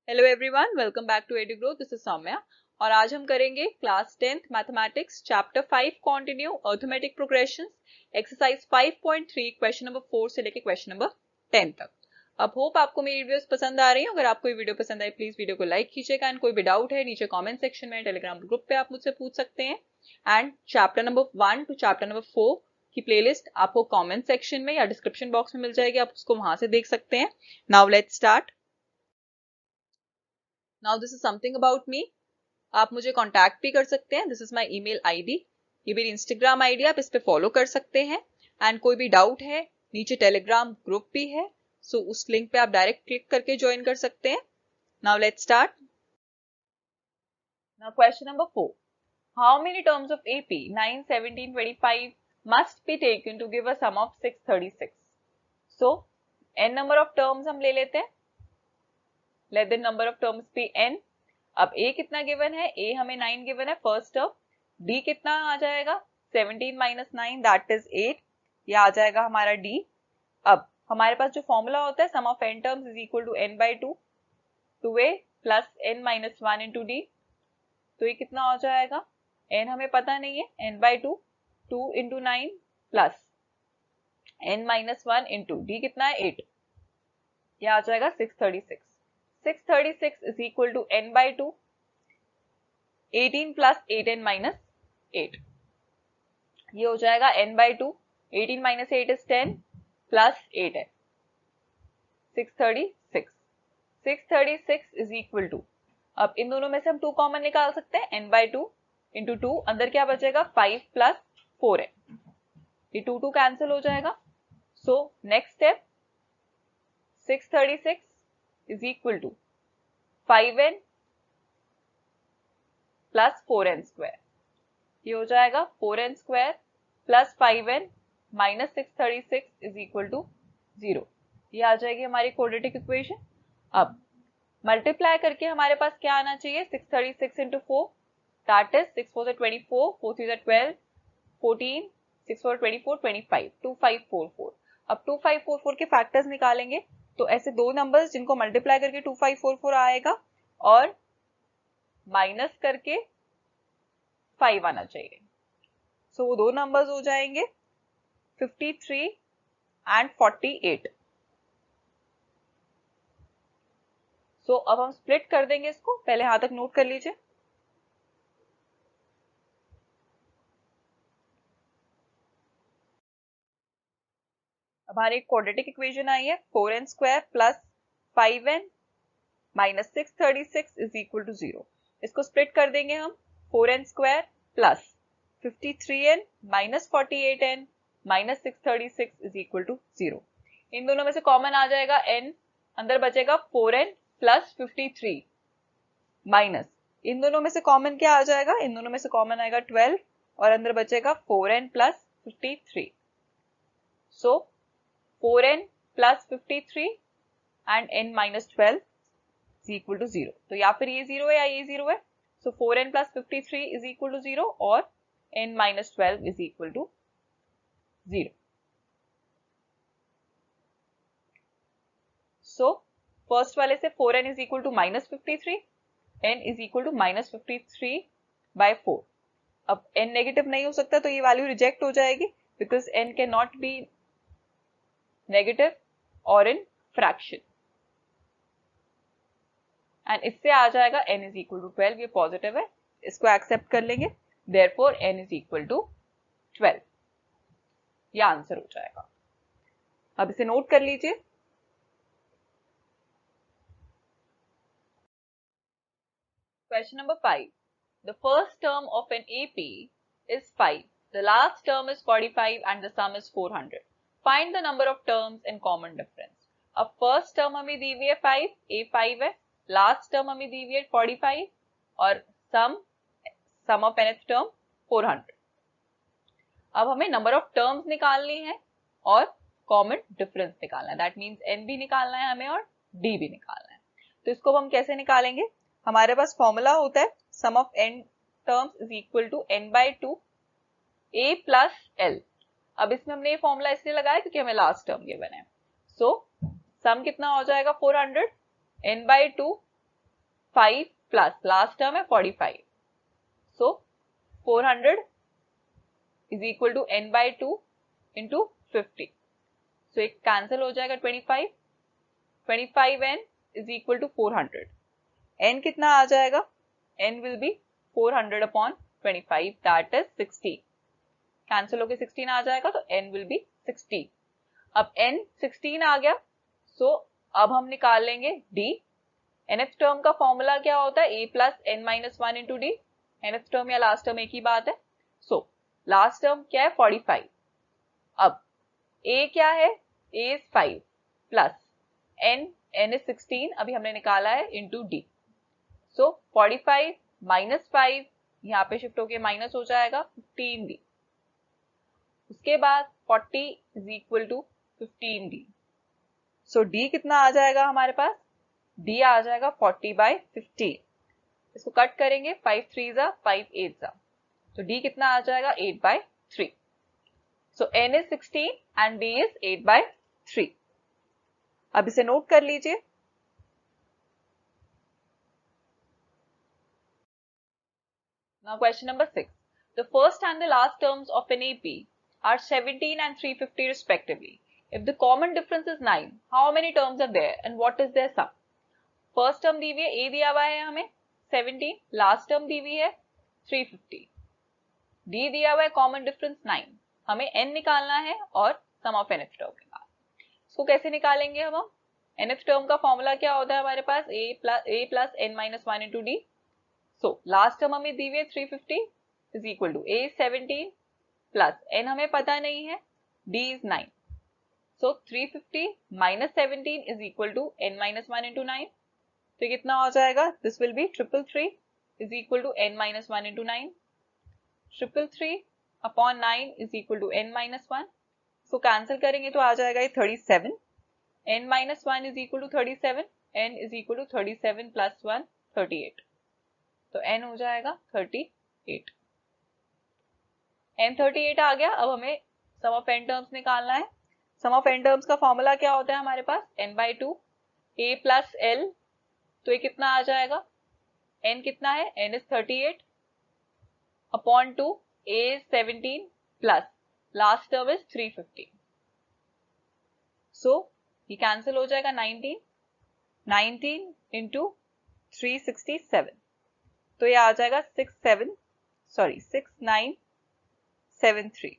Hello everyone, welcome back to Edugro. This is Saumya और आज हम करेंगे class 10th mathematics chapter 5 continue arithmetic progressions exercise 5.3 question number 4 से लेके क्वेश्चन नंबर 10 तक। अब होप आपको मेरी वीडियोस पसंद आ रही हैं। अगर आपको ये वीडियो पसंद आए प्लीज वीडियो को लाइक कीजिएगा एंड कोई भी डाउट है नीचे कमेंट सेक्शन में टेलीग्राम ग्रुप पे आप मुझसे पूछ सकते हैं। And chapter number 1 to chapter number 4 की प्लेलिस्ट आपको कमेंट सेक्शन में या डिस्क्रिप्शन बॉक्स में मिल जाएगी, आप उसको वहां से देख सकते हैं। Now let's start. Now this is something about me. आप मुझे कांटेक्ट भी कर सकते हैं। This is my email ID. ये मेरी इंस्टाग्राम आईडी, आप इस पे फॉलो कर सकते हैं। एंड कोई भी डाउट है नीचे टेलीग्राम ग्रुप भी है, सो उस लिंक पे आप डायरेक्ट क्लिक करके ज्वाइन कर सकते हैं। Now let's start. Now question number 4, how many terms of AP 9, 17, 25 must be taken to give a sum of 636? So n number of terms हम ले लेते हैं। Let the number of terms be n। अब a कितना given है? a हमें 9 given है first term. d कितना आ जाएगा? 17 माइनस 9 दैट इज 8। ये आ जाएगा हमारा d। अब हमारे पास जो फॉर्मूला होता है sum of n terms is equal to n by 2 2a plus n minus 1 into d. तो ये कितना हो जाएगा? n हमें पता नहीं है, n by 2 2 into 9 plus n minus 1 into D कितना है 8। ये आ जाएगा 636। 636 is equal to n by 2, 18 plus 8n minus 8। ये हो जाएगा n by 2, 18 minus 8 is 10 plus 8n, 636। 636 is equal to, अब इन दोनों में से हम 2 कॉमन निकाल सकते हैं। n by 2 इंटू 2, अंदर क्या बचेगा? 5 plus 4n। ये 2 2 कैंसिल हो जाएगा। So next step, 636 is equal to 5n plus 4n square. ये हो जाएगा 4n square plus 5n minus 636 is equal to 0। ये आ जाएगी हमारी क्वाड्रेटिक इक्वेशन। अब मल्टीप्लाई करके हमारे पास क्या आना चाहिए? 636 इंटू 4 दैट इज 6 4 24, 4 3 12, 14, 6 4 24, 25, 2544। अब 2544 के फैक्टर्स निकालेंगे तो ऐसे दो नंबर्स जिनको मल्टीप्लाई करके 2544 आएगा और माइनस करके 5 आना चाहिए। सो वो दो नंबर्स हो जाएंगे 53 एंड 48। सो अब हम स्प्लिट कर देंगे इसको, पहले यहां तक नोट कर लीजिए। अब हमारी क्वाड्रेटिक इक्वेशन आई है 4n square plus 5n minus 636 is equal to 0। इसको स्प्लिट कर देंगे हम, 4n square plus 53n minus 48n minus 636 is equal to 0। इन दोनों में से कॉमन आ जाएगा n, अंदर बचेगा 4n प्लस 53 माइनस, इन दोनों में से कॉमन क्या आ जाएगा? इन दोनों में से कॉमन आएगा 12 और अंदर बचेगा 4n plus 53। So 4n plus 53 and n minus 12 is equal to 0। तो या फिर ये 0 है या ये 0 है। सो 4n plus 53 is equal to 0 और n minus 12 is equal to 0। So first वाले से 4n is equal to minus 53, n is equal to minus 53 by 4। अब n नेगेटिव नहीं हो सकता तो ये वैल्यू रिजेक्ट हो जाएगी because n can not be negative और इन फ्रैक्शन। एंड इससे आ जाएगा n इज इक्वल टू 12, ये पॉजिटिव है, इसको एक्सेप्ट कर लेंगे, therefore n is equal to 12। ये आंसर हो जाएगा। अब इसे नोट कर लीजिए। Question number 5, the first term of an AP is 5, the last term is 45 and the some is 400। Find the number of terms in common difference. अब first term हमें दी हुई है 5, a 5 है, लास्ट टर्म हमें दी हुई है 45 और सम ऑफ nth टर्म 400। अब हमें नंबर ऑफ टर्म्स निकालनी है और कॉमन डिफरेंस निकालना है, दैट मींस n भी निकालना है हमें और d भी निकालना है। तो इसको हम कैसे निकालेंगे? हमारे पास फॉर्मूला होता है sum of n terms is equal to n by 2 a plus l। अब इसमें हमने ये फॉर्मूला इसलिए लगाया क्योंकि हमें लास्ट टर्म गिवन है। सो सम कितना हो जाएगा? 400, n by 2 5 plus last term है 45, so 400 is equal to n by 2 into 50, so एक कैंसिल हो जाएगा 25, 25n is equal to 400, n कितना आ जाएगा, n will be 400 upon 25 that is 16, cancel होके 16 आ जाएगा तो n विल बी 16। अब n 16 आ गया, सो अब हम निकाल लेंगे d। nth टर्म का फॉर्मूला क्या होता है, a plus n minus 1 into D. nth term या लास्ट टर्म एक ही बात है, सो लास्ट टर्म क्या है 45, अब a क्या है, a is 5 plus n is 16 अभी हमने निकाला है इंटू डी, सो 45 माइनस 5 यहाँ पे शिफ्ट होके माइनस हो जाएगा 15d, उसके बाद 40 is equal to 15d, so d कितना आ जाएगा हमारे पास, d आ जाएगा 40 बाई 15, इसको कट करेंगे 5 3 जा 5 8 जा, तो d कितना आ जाएगा 8 by 3, so n is 16 and d is 8 by 3। अब इसे नोट कर लीजिए। Now question number 6. The first and the last terms of an AP are 17 and 350 respectively. If the common difference is 9, how many terms are there and what is their sum? First term दी हुई है, A दिया हुआ है हमें 17, last term दी हुई है 350, D दिया हुआ है common difference 9, हमें n निकालना है और sum of nth term निकालना है। इसको कैसे निकालेंगे हम nth term का फॉर्मूला क्या होता है हमारे पास, a plus n minus 1 into d। So last term हमें दी हुई है 350 is equal to a 17 plus n हमें पता नहीं है, d is 9, so 350 minus 17 is equal to n minus 1 into 9, तो कितना हो जाएगा, this will be 333 is equal to n minus 1 into 9, 333 upon 9 is equal to n minus 1, so cancel करेंगे तो आ जाएगा ये 37, n minus 1 is equal to 37, n is equal to 37 plus 1 38, तो n हो जाएगा 38, n 38 आ गया। अब हमें सम ऑफ n टर्म्स निकालना है। सम ऑफ n टर्म्स का फॉर्मूला क्या होता है हमारे पास, n by 2 a plus l, तो ये कितना आ जाएगा, n कितना है, n is 38 upon 2, a is 17 plus last term is 350, सो ये कैंसिल हो जाएगा 19 इंटू 367, तो ये आ जाएगा 6973,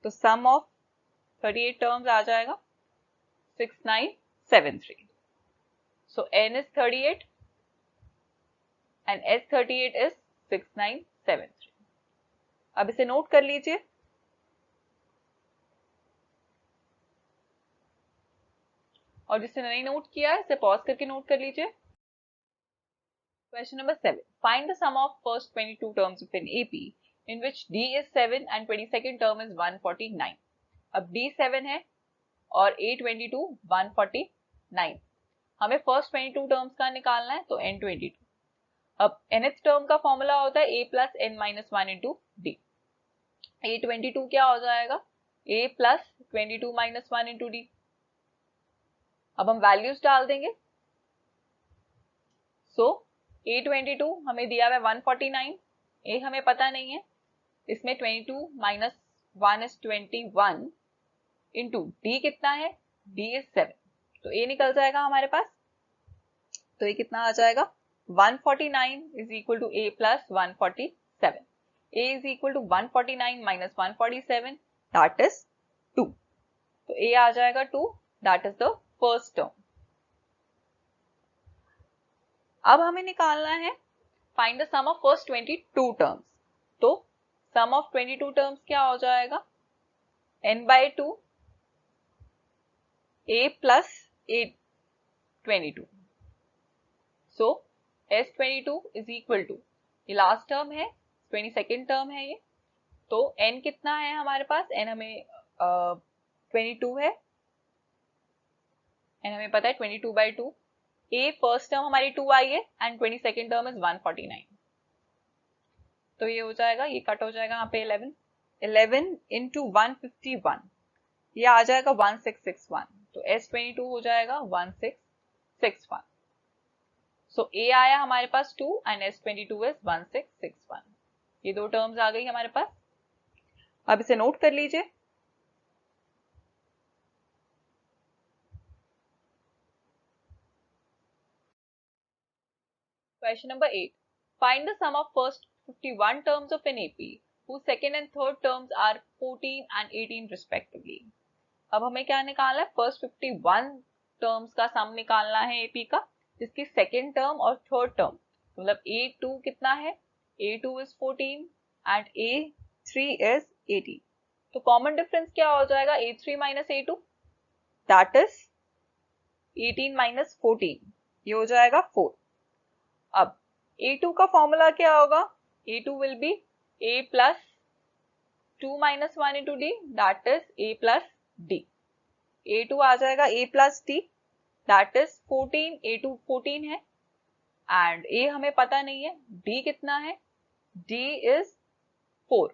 तो सम ऑफ 38 टर्म्स आ जाएगा 6973, सो n is 38 and s 38 is 6973। अब इसे नोट कर लीजिए। और जिसने नहीं नोट किया है इसे पॉज करके नोट कर लीजिए। Question number 7. Find the sum of first 22 terms of an AP in which D is 7 and 22nd term is 149. अब D 7 है और A 22 149, हमें फर्स्ट 22 टर्म्स का निकालना है तो n 22। अब nth टर्म का फॉर्मूला होता है a plus n minus 1 into D. a 22 क्या हो जाएगा, a plus 22 minus 1 into D. अब हम वैल्यूज डाल देंगे, सो A22 हमें दिया हुआ है 149, A हमें पता नहीं है, इसमें 22 माइनस 1 इज 21 इंटू D कितना है, D इज 7, तो A निकल जाएगा हमारे पास, तो ये कितना आ जाएगा 149 is equal to A plus 147, A is equal to 149 minus 147 that is 2, तो A आ जाएगा 2, that is the first term. अब हमें निकालना है find the sum of first 22 terms, तो सम ऑफ 22 टर्म्स क्या हो जाएगा, n by 2 a plus a 22, so s 22 is equal to, ये लास्ट टर्म है 22nd टर्म है ये, तो n कितना है हमारे पास, n हमें 22 है, n हमें पता है 22 बाई 2, a फर्स्ट टर्म हमारी 2 आई है एंड 22nd टर्म इज 149, तो ये हो जाएगा, ये कट हो जाएगा यहाँ पे 11 इंटू 151, ये आ जाएगा 1661, तो S22 हो जाएगा 1661, सो ए आया हमारे पास 2 एंड S22 इज 1661। ये दो टर्म्स आ गई हमारे पास। अब इसे नोट कर लीजिए। Question number 8. Find the sum of first 51 terms of an AP whose second and third terms are 14 and 18 respectively. अब हमें क्या निकालना है? फर्स्ट 51 टर्म्स का सम निकालना है AP का, जिसकी सेकेंड टर्म और थर्ड टर्म मतलब A2 कितना है? A2 is 14 and A3 is 18. तो कॉमन डिफरेंस क्या हो जाएगा? A3 minus A2 that is 18 minus 14, ये हो जाएगा 4। अब A2 का फॉर्मूला क्या होगा? A2 will be A plus 2 minus 1 into D, that is A plus D. A2 आ जाएगा A plus D, that is 14, A2 14 है and A हमें पता नहीं है, D कितना है? D is 4,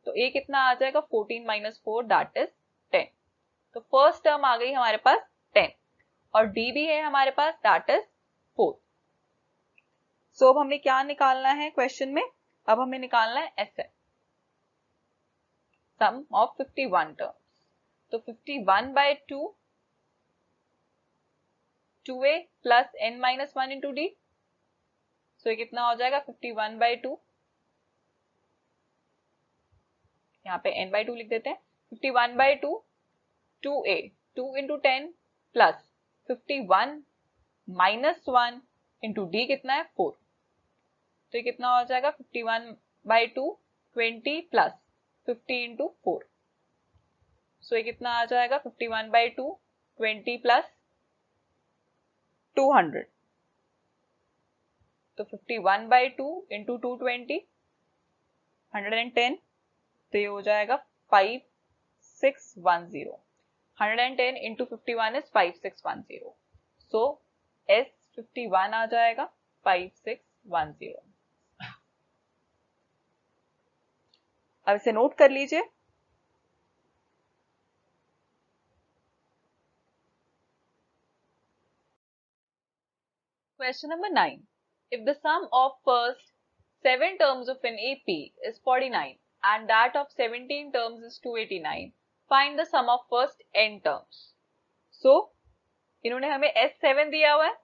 तो A कितना आ जाएगा? 14 minus 4, that is 10। तो फर्स्ट टर्म आ गई हमारे पास 10 और D भी है हमारे पास, that is 4। सो अब हमें क्या निकालना है क्वेश्चन में? अब हमें निकालना है SF, सम ऑफ 51 टर्म्स। तो 51 by 2, 2A plus n minus 1 into D, सो ये कितना हो जाएगा? 51 by 2, यहाँ पे n by 2 लिख देते हैं। 51 by 2, 2A, 2 into 10 plus 51 minus 1 into D कितना है? 4। तो ये कितना हो जाएगा? 51 by 2, 20 plus 50 into 4, सो ये कितना आ जाएगा? 51 by 2, 20 plus 200, तो 51 by 2 into 220, 110, तो ये हो जाएगा 5610। 110 into 51 is 5610, सो S51 आ जाएगा 5610। अब इसे नोट कर लीजिए। Question number 9. If the sum of first 7 terms of an AP is 49 and that of 17 terms is 289, find the sum of first n terms. So, इन्होंने हमें S7 दिया हुआ है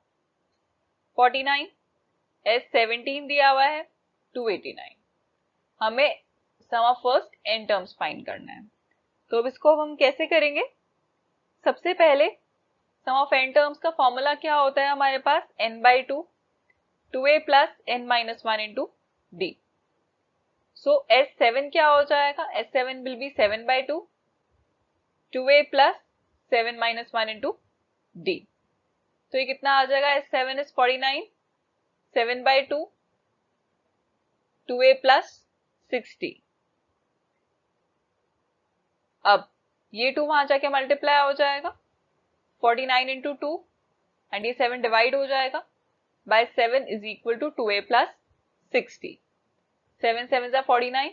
49, S17 दिया हुआ है 289, हमें sum of first n terms find करना है। तो अब इसको हम कैसे करेंगे? सबसे पहले सम ऑफ n टर्म्स का फॉर्मूला क्या होता है हमारे पास? n by 2, 2a plus n minus 1 into d. So S7 क्या हो जाएगा? S7 will be 7 by 2, 2a plus 7 minus 1 into d. तो ये कितना आ जाएगा? S7 is 49, 7 by 2, 2a plus 60। अब ये 2 वहां जाके मल्टीप्लाई हो जाएगा 49 into 2 एंड ये 7 डिवाइड हो जाएगा by 7 is equal to 2a plus 60। 7 7 जा 49,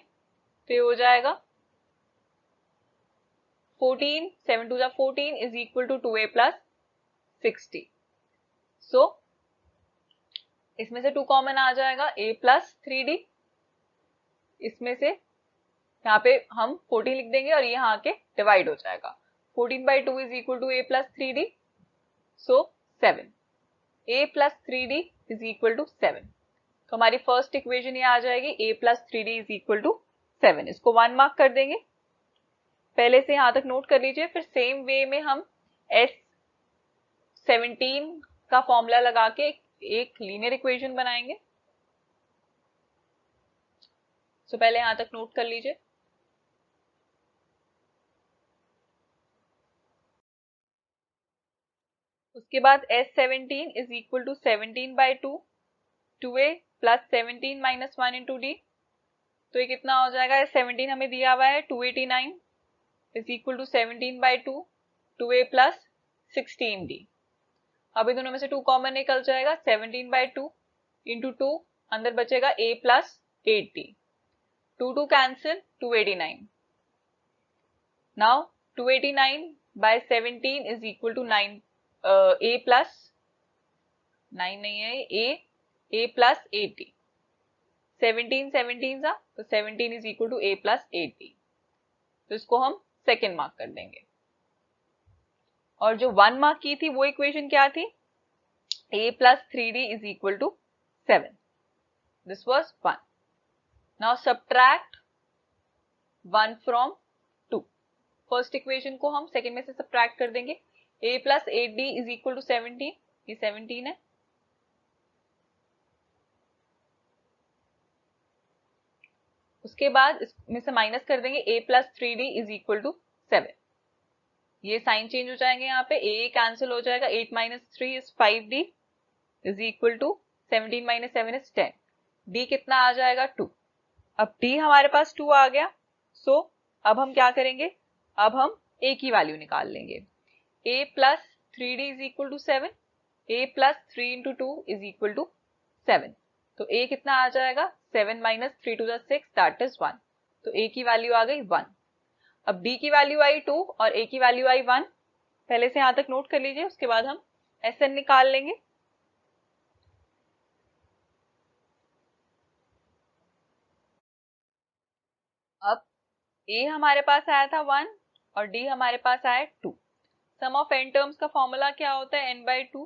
तो ये हो जाएगा 14, 7 2 जा 14 is equal to 2a plus 60। So इसमें से 2 कॉमन आ जाएगा a plus 3d, इसमें से यहाँ पे हम 14 लिख देंगे और ये यहाँ के डिवाइड हो जाएगा। 14 by 2 is equal to a plus 3d, so 7, a plus 3d is equal to 7। तो हमारी फर्स्ट इक्वेशन ये आ जाएगी a plus 3d is equal to 7। इसको 1 मार्क कर देंगे, पहले से यहाँ तक नोट कर लीजिए। फिर सेम वे में हम S17 का फॉर्मूला लगा के एक लीनियर इक्वेशन बनाएंगे। तो पहले यहाँ तक नोट कर लीजिए। उसके बाद S17 is equal to 17 by 2, 2a plus 17 minus 1 into d, तो ये कितना हो जाएगा? S17 हमें दिया हुआ है 289 is equal to 17 by 2, 2a plus 16d। अब इन दोनों में से 2 कॉमन निकल जाएगा, 17 by 2 into 2, अंदर बचेगा a plus 8d, 2 2 cancel, 289। Now 289 by 17 is equal to 9, a plus 9 नहीं है, ए प्लस 80, 17 17 था, तो 17 is equal to A plus 80, तो इसको हम सेकेंड मार्क कर देंगे। और जो 1 मार्क की थी वो इक्वेशन क्या थी, a plus 3d is equal to 7. This was 1. Now subtract 1 from 2. First equation को हम second में से subtract कर देंगे। a plus 8d is equal to 17. ये 17 है। उसके बाद इसमें से माइनस कर देंगे, a plus 3d is equal to 7. ये साइन चेंज हो जाएंगे, यहाँ पे a कैंसिल हो जाएगा, 8 minus 3 is 5d is equal to 17 minus 7 is 10. d कितना आ जाएगा, 2. अब d हमारे पास 2 आ गया, सो अब हम क्या करेंगे, अब हम a की वैल्यू निकाल लेंगे। a plus 3d is equal to 7, a plus 3 into 2 is equal to 7. तो a कितना आ जाएगा, 7 minus 3 to the 6 that is 1. तो a की वैल्यू आ गई 1। अब d की वैल्यू आई 2 और a की वैल्यू आई 1। पहले से यहां तक नोट कर लीजिए, उसके बाद हम SN निकाल लेंगे। अब a हमारे पास आया था 1 और d हमारे पास आया 2। सम ऑफ n टर्म्स का फॉर्मूला क्या होता है, n by 2,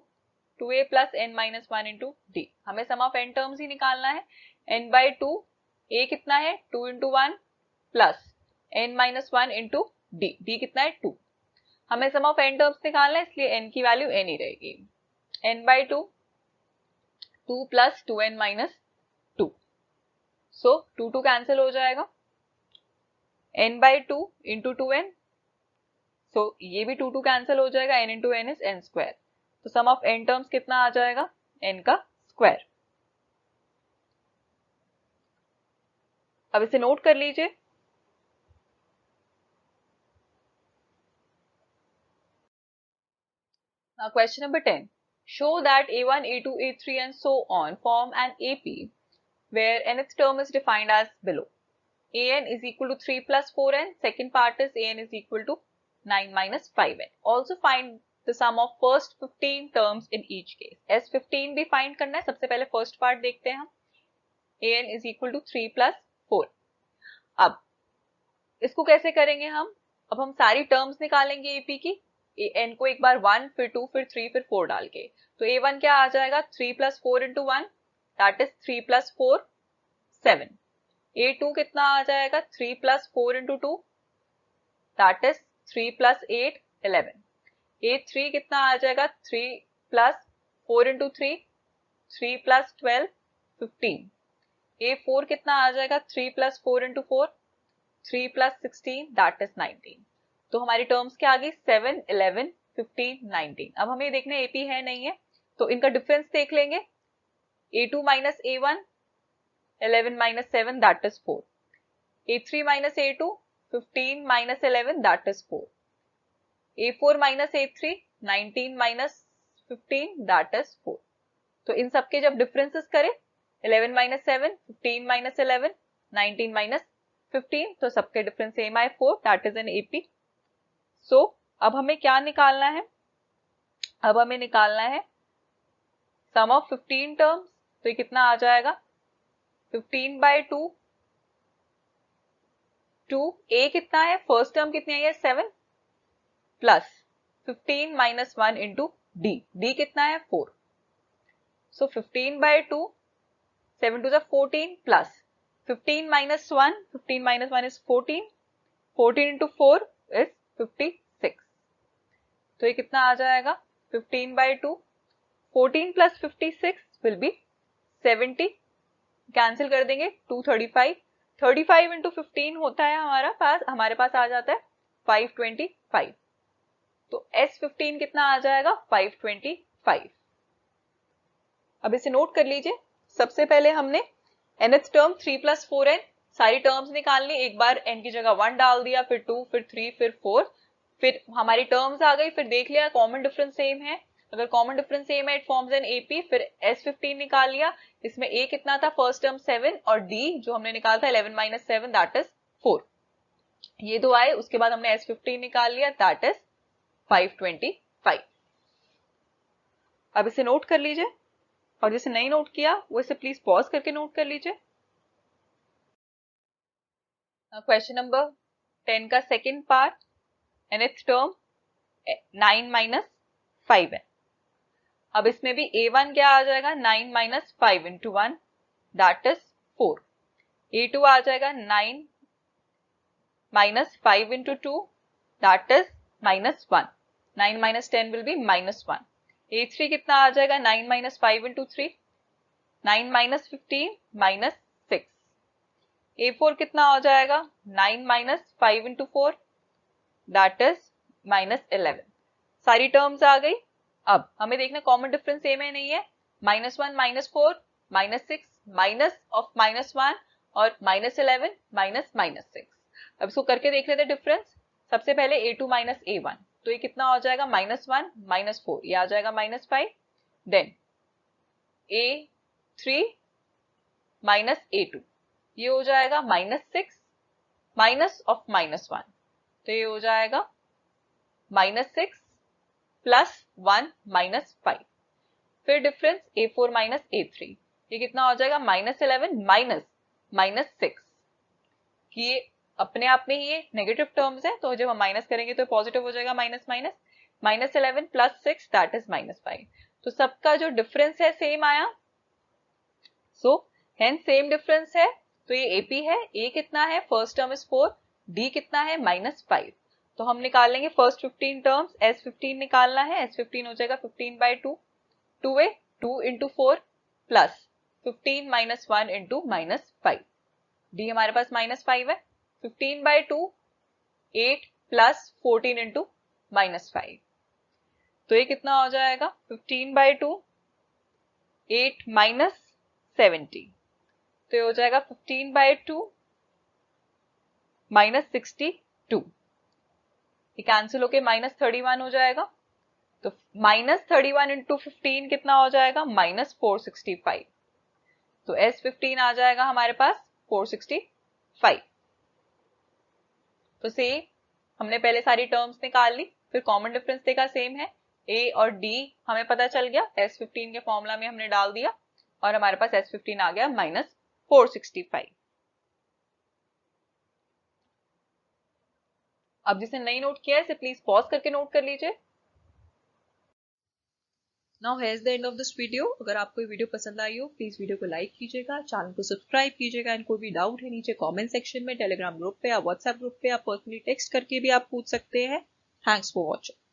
2a plus n minus 1 into D. हमें सम ऑफ n टर्म्स ही निकालना है। n बाई 2, a कितना है, 2 into 1 plus n minus 1 into D, D कितना है 2। हमें सम ऑफ n टर्म्स निकालना है, इसलिए n की वैल्यू n ही रहेगी। n by 2, 2 plus 2n minus 2, so 2 cancel हो जाएगा। n बाई 2 इंटू 2n, सो ये भी 2 कैंसिल हो जाएगा, n into n is n square. तो सम ऑफ n टर्म्स कितना आ जाएगा, n का स्क्वायर। अब इसे नोट कर लीजिए। Question number 10, show that a1 a2 a3 and so on form an AP where nth term is defined as below. an is equal to 3 plus 4n, second part is an is equal to 9 minus 5n. Also find the sum of first 15 terms in each case. S15 भी find करना है, सबसे पहले first part देखते हैं हम। an is equal to 3 plus 4. अब इसको कैसे करेंगे हम, अब हम सारी टर्म्स निकालेंगे AP की, n को एक बार 1 फिर 2 फिर 3 फिर 4 डाल के। तो a1 क्या आ जाएगा, 3 plus 4 into 1 that is 3 plus 4 7. a2 कितना आ जाएगा, 3 plus 4 into 2 that is 3 plus 8 11. a3 कितना आ जाएगा, 3 plus 4 into 3 3 plus 12 15. a4 कितना आ जाएगा, 3 plus 4 into 4 3 plus 16 that is 19. तो हमारी टर्म्स क्या आ गई, 7 11 15 19। अब हमें देखना है AP है नहीं है, तो इनका डिफरेंस देख लेंगे। a2 minus a1 11 minus 7 that is 4. a3 minus a2 15 minus 11 that is 4. a4 minus a3 19 minus 15 that is 4. तो इन सबके जब डिफरेंसेस करें, 11 minus 7 15 minus 11 19 minus 15, तो सबके डिफरेंस सेम आए 4, that is an AP. सो अब हमें क्या निकालना है, अब हमें निकालना है सम ऑफ 15 टर्म्स। तो ये कितना आ जाएगा, 15 बाई 2, 2 a कितना है, फर्स्ट टर्म कितनी आई है 7 plus 15 minus 1 into D, D कितना है 4। So 15 by 2, 7 two 14 plus 15 minus 1, 15 minus 1 is 14, 14 into 4 is 56। तो ये कितना आ जाएगा, 15 by 2, 14 plus 56 will be 70, cancel कर देंगे 235, 35 इंटू 15 होता है हमारे पास आ जाता है 525। तो S15 कितना आ जाएगा, 525। अब इसे नोट कर लीजिए। सबसे पहले हमने nth टर्म 3 प्लस 4n, सारी टर्म्स निकालनी, एक बार n की जगह 1 डाल दिया, फिर 2 फिर 3 फिर 4, फिर हमारी टर्म्स आ गई, फिर देख लिया कॉमन डिफरेंस सेम है, अगर कॉमन डिफरेंस सेम है इट फॉर्म्स एन AP। फिर S15 निकाल लिया, इसमें a कितना था, फर्स्ट टर्म 7 और d जो हमने निकाला था 11 माइनस 7 दैट इज 4, ये दो आए। उसके बाद हमने S15 निकाल लिया दैट इज 525। अब इसे नोट कर लीजिए। और जिसे नहीं नोट किया वो इसे प्लीज पॉज करके नोट कर लीजिए। क्वेश्चन नंबर 10 का second part, nth term 9 minus 5 है। अब इसमें भी a1 क्या आ जाएगा, 9 minus 5 into 1 that is 4। a2 आ जाएगा 9 minus 5 into 2 that is minus 1। 9 minus 10 will be minus 1। a3 कितना आ जाएगा, 9 minus 5 into 3 9 minus 15 minus 6। a4 कितना हो जाएगा, 9 minus 5 into 4 that is minus 11। सारी टर्म्स आ गई। अब हमें देखना कॉमन डिफरेंस सेम है नहीं है, minus 1 minus 4 minus 6 minus of minus 1 और माइनस 11 माइनस माइनस 6। अब इसको करके देख लेते डिफरेंस। सबसे पहले a2 माइनस a1, तो ये कितना हो जाएगा, माइनस 1 माइनस 4, ये आ जाएगा minus 5। Then a3 minus a2, ये हो जाएगा माइनस 6 माइनस ऑफ माइनस 1, तो ये हो जाएगा माइनस 6 प्लस 1 माइनस 5। फिर डिफरेंस a4 माइनस a3, ये कितना हो जाएगा, माइनस 11 माइनस माइनस 6। ये अपने आप में ही ये नेगेटिव टर्म्स है, तो जब हम माइनस करेंगे तो पॉजिटिव हो जाएगा, minus minus minus 11 plus 6 that is minus 5। तो सबका जो डिफरेंस है सेम आया, सो हेंस सेम डिफरेंस है, तो ये AP है। A कितना है, फर्स्ट टर्म इज 4, D कितना है माइनस 5। तो हम निकाल लेंगे फर्स्ट 15 टर्म्स, S15 निकालना है, S15 हो जाएगा 15 by 2, 2a 2 into 4 plus 15 minus 1 into minus 5। D हमारे पास माइनस 5 है, 15 बाई 2 8 प्लस 14 इंटू माइनस 5, तो ये कितना हो जाएगा, 15 बाई 2 8 माइनस 70, तो ये हो जाएगा 15 बाई 2 माइनस 62, ये कैंसिल होके माइनस 31 हो जाएगा। तो माइनस 31 इंटू 15 कितना हो जाएगा, माइनस 465, तो S15 आ जाएगा हमारे पास 465। तो सेम हमने पहले सारी टर्म्स निकाल ली, फिर कॉमन डिफरेंस देखा सेम है, A और D हमें पता चल गया, S15 के फॉर्मूला में हमने डाल दिया और हमारे पास S15 आ गया माइनस 465। अब जिसे नहीं नोट किया है इसे प्लीज पॉज करके नोट कर लीजिए। Now hairs the end of this video. अगर आपको ये वीडियो पसंद आई हो प्लीज वीडियो को लाइक कीजिएगा, चैनल को सब्सक्राइब कीजिएगा, एंड कोई भी डाउट है नीचे कमेंट सेक्शन में, टेलीग्राम ग्रुप पे या व्हाट्सएप ग्रुप पे आप पर्सनली टेक्स्ट करके भी आप पूछ सकते हैं। Thanks for watching.